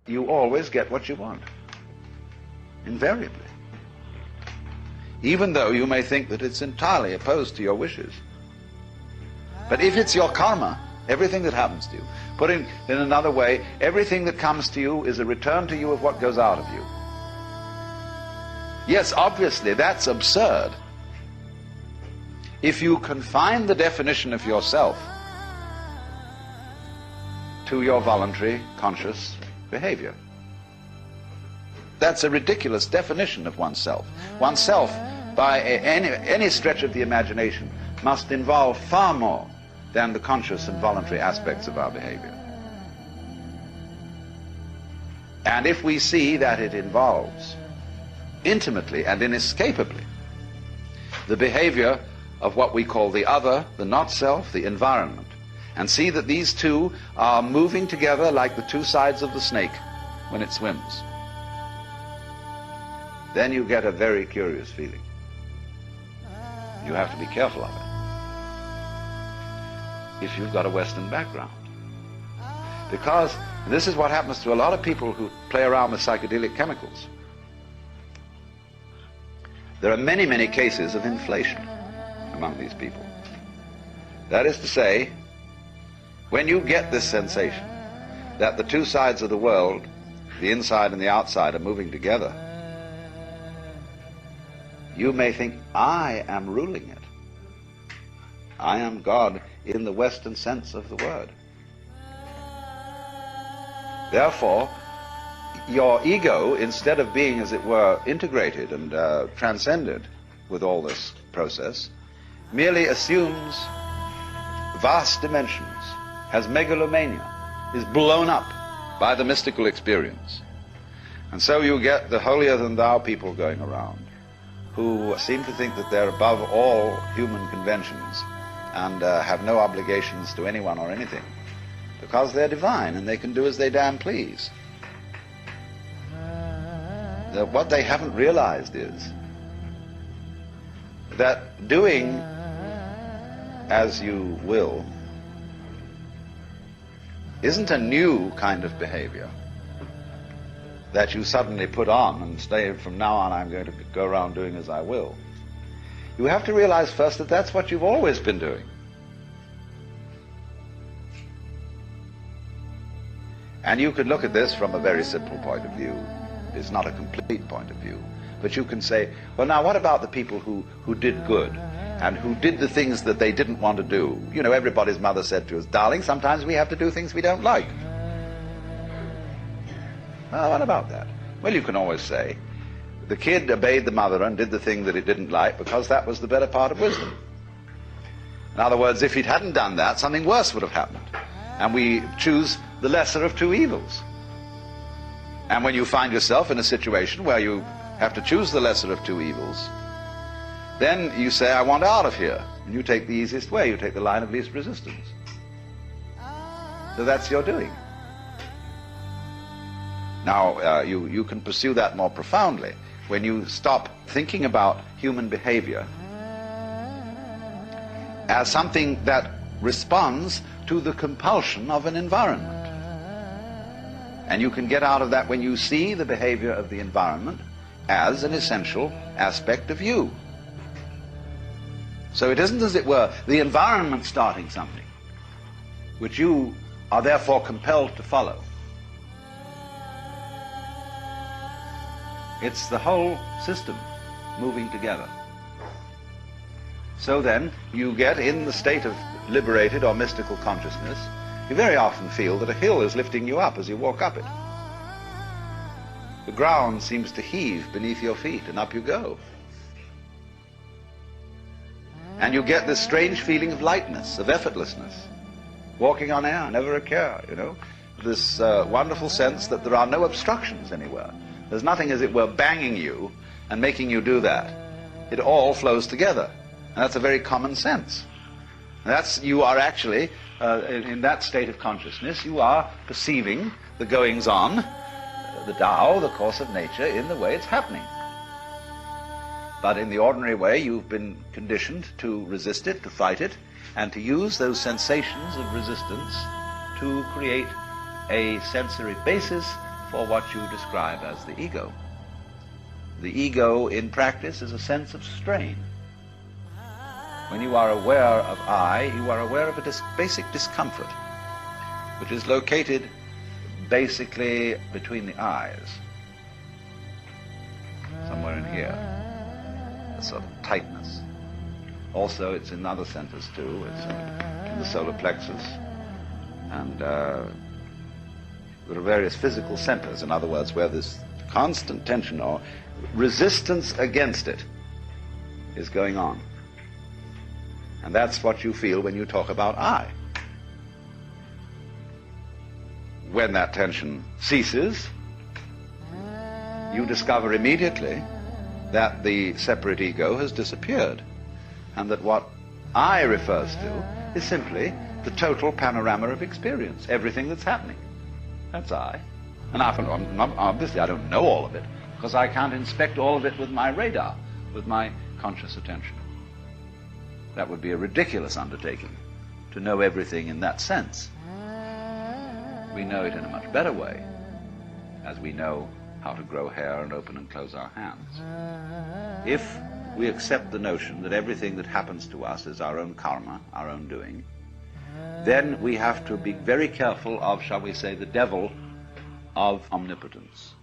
you always get what you want. Invariably. Even though you may think that it's entirely opposed to your wishes. But if it's your karma, everything that happens to you, put in another way, everything that comes to you is a return to you of what goes out of you. Yes, obviously, that's absurd. If you confine the definition of yourself to your voluntary, conscious behavior. That's a ridiculous definition of oneself. Oneself, by any stretch of the imagination, must involve far more than the conscious and voluntary aspects of our behavior. And if we see that it involves intimately and inescapably the behavior of what we call the other, the not-self, the environment, and see that these two are moving together like the two sides of the snake when it swims, then you get a very curious feeling. You have to be careful of it if you've got a Western background. Because this is what happens to a lot of people who play around with psychedelic chemicals. There are many, many cases of inflation among these people. That is to say, when you get this sensation that the two sides of the world, the inside and the outside, are moving together, you may think, I am ruling it. I am God in the Western sense of the word. Therefore, your ego, instead of being, as it were, integrated and transcended with all this process, merely assumes vast dimensions, has megalomania, is blown up by the mystical experience. And so you get the holier-than-thou people going around, who seem to think that they're above all human conventions and have no obligations to anyone or anything, because they're divine and they can do as they damn please. What they haven't realized is that doing as you will isn't a new kind of behavior that you suddenly put on and say, from now on I'm going to go around doing as I will. You have to realize first that that's what you've always been doing. And you could look at this from a very simple point of view. It's not a complete point of view. But you can say, well, now what about the people who did good and who did the things that they didn't want to do? You know, everybody's mother said to us, darling, sometimes we have to do things we don't like. Well, what about that? Well, you can always say, the kid obeyed the mother and did the thing that it didn't like because that was the better part of wisdom. In other words, if it hadn't done that, something worse would have happened. And we choose the lesser of two evils. And when you find yourself in a situation where you have to choose the lesser of two evils, then you say, I want out of here. And you take the easiest way. You take the line of least resistance. So that's your doing. Now, you can pursue that more profoundly when you stop thinking about human behavior as something that responds to the compulsion of an environment. And you can get out of that when you see the behavior of the environment as an essential aspect of you. So it isn't, as it were, the environment starting something which you are therefore compelled to follow. It's the whole system moving together. So then, you get in the state of liberated or mystical consciousness, you very often feel that a hill is lifting you up as you walk up it. The ground seems to heave beneath your feet, and up you go. And you get this strange feeling of lightness, of effortlessness. Walking on air, never a care, you know. This wonderful sense that there are no obstructions anywhere. There's nothing, as it were, banging you and making you do that. It all flows together. And that's a very common sense. You are actually, in that state of consciousness, you are perceiving the goings-on, the Tao, the course of nature, in the way it's happening. But in the ordinary way, you've been conditioned to resist it, to fight it, and to use those sensations of resistance to create a sensory basis for what you describe as the ego. The ego in practice is a sense of strain. When you are aware of I, you are aware of a basic discomfort, which is located basically between the eyes, somewhere in here, a sort of tightness. Also, it's in other centers too. It's in the solar plexus, and there are various physical centers, in other words, where this constant tension or resistance against it is going on. And that's what you feel when you talk about I. When that tension ceases, you discover immediately that the separate ego has disappeared, and that what I refers to is simply the total panorama of experience, everything that's happening. That's I. And obviously I don't know all of it, because I can't inspect all of it with my radar, with my conscious attention. That would be a ridiculous undertaking, to know everything in that sense. We know it in a much better way, as we know how to grow hair and open and close our hands. If we accept the notion that everything that happens to us is our own karma, our own doing, then we have to be very careful of, shall we say, the devil of omnipotence.